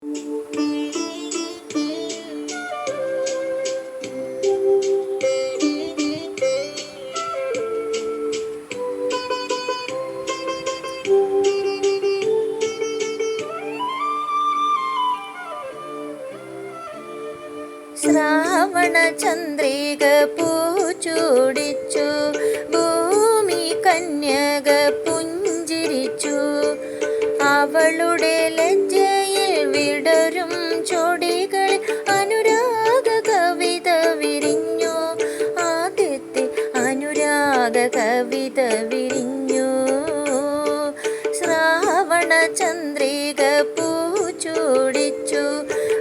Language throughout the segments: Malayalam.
ശ്രാവണ ചന്ദ്രിക പൂച്ചൂടിച്ചു, ഭൂമി കന്യക പുഞ്ചിരിച്ചു. അവളുടെ ലജ്ജയിൽ വിടരും ചൊടികൾ അനുരാഗ കവിത വിരിഞ്ഞു. ആദ്യത്തെ അനുരാഗ കവിത വിരിഞ്ഞു. ശ്രാവണ ചന്ദ്രിക പൂച്ചൂടിച്ചു,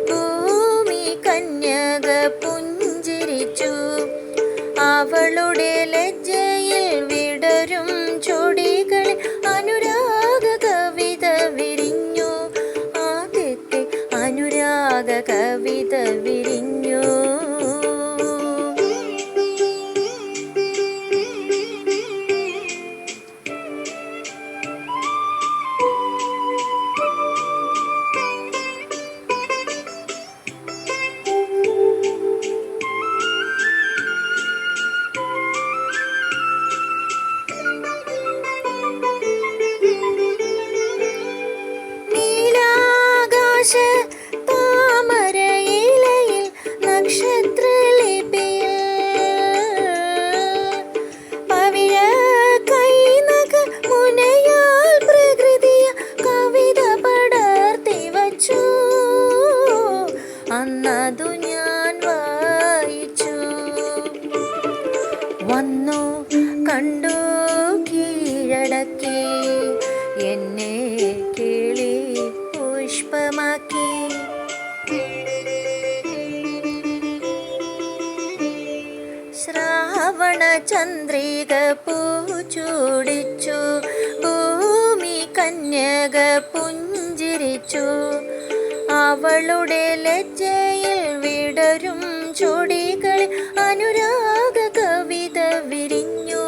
ഭൂമി കന്യക പുഞ്ചിരിച്ചു. അവളുടെ ലജ്ജയിൽ വിടരും ചൊടികൾ അനുരാഗ കവിത വിരിഞ്ഞു. ആദ്യത്തെ അനുരാഗ കവിത വിരിഞ്ഞു. താമരയിലയിൽ നക്ഷത്രലിപിയിൽ പവിഴ കൈനക മുനയാൽ പ്രകൃതിയ കവിത പടർത്തി വച്ചു. അന്നതു ഞാൻ വായിച്ചു. വന്നു കണ്ടു കീഴടക്കി എന്നെ കിളി പുഷ്പമാക്കി. ശ്രാവണ ചന്ദ്രിക പൂച്ചൂടിച്ചു, ഭൂമി കന്യക പുഞ്ചിരിച്ചു. അവളുടെ ലജ്ജയിൽ വിടരും ചൊടികൾ അനുരാഗ കവിത വിരിഞ്ഞു.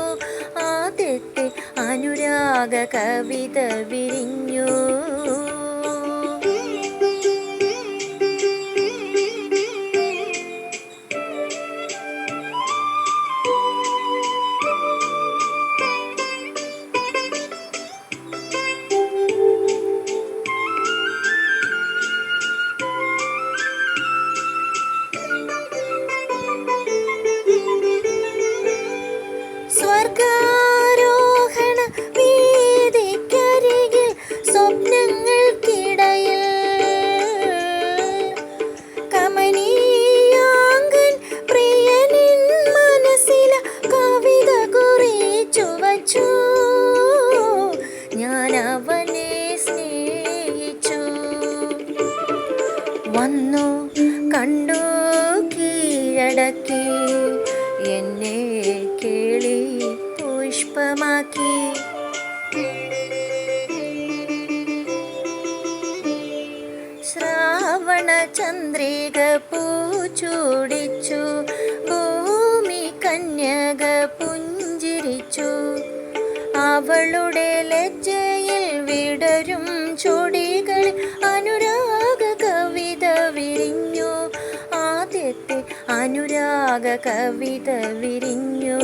ആദ്യത്തെ അനുരാഗ കവിത വിരിഞ്ഞു. സ്വർഗാരോഹണ വീതിക്കരികിൽ സ്വപ്നങ്ങൾക്കിടയിൽ കമനീയാങ്കൻ പ്രിയനിൻ മനസ്സില കവിത കുറിച്ചു വച്ചു. ഞാൻ അവനെ സ്നേഹിച്ചു. വന്നു കണ്ടു കീഴടക്കി എന്നെ കിളി പുഷ്പമാക്കി. ശ്രാവണ ചന്ദ്രിക പൂച്ചൂടിച്ചു, ഭൂമി കന്യക പുഞ്ചിരിച്ചു. അവളുടെ ലജ്ജയിൽ വിടരും ചൊടികൾ അനുരാഗ കവിത വിരിഞ്ഞു. ആദ്യത്തെ അനുരാഗ കവിത വിരിഞ്ഞു.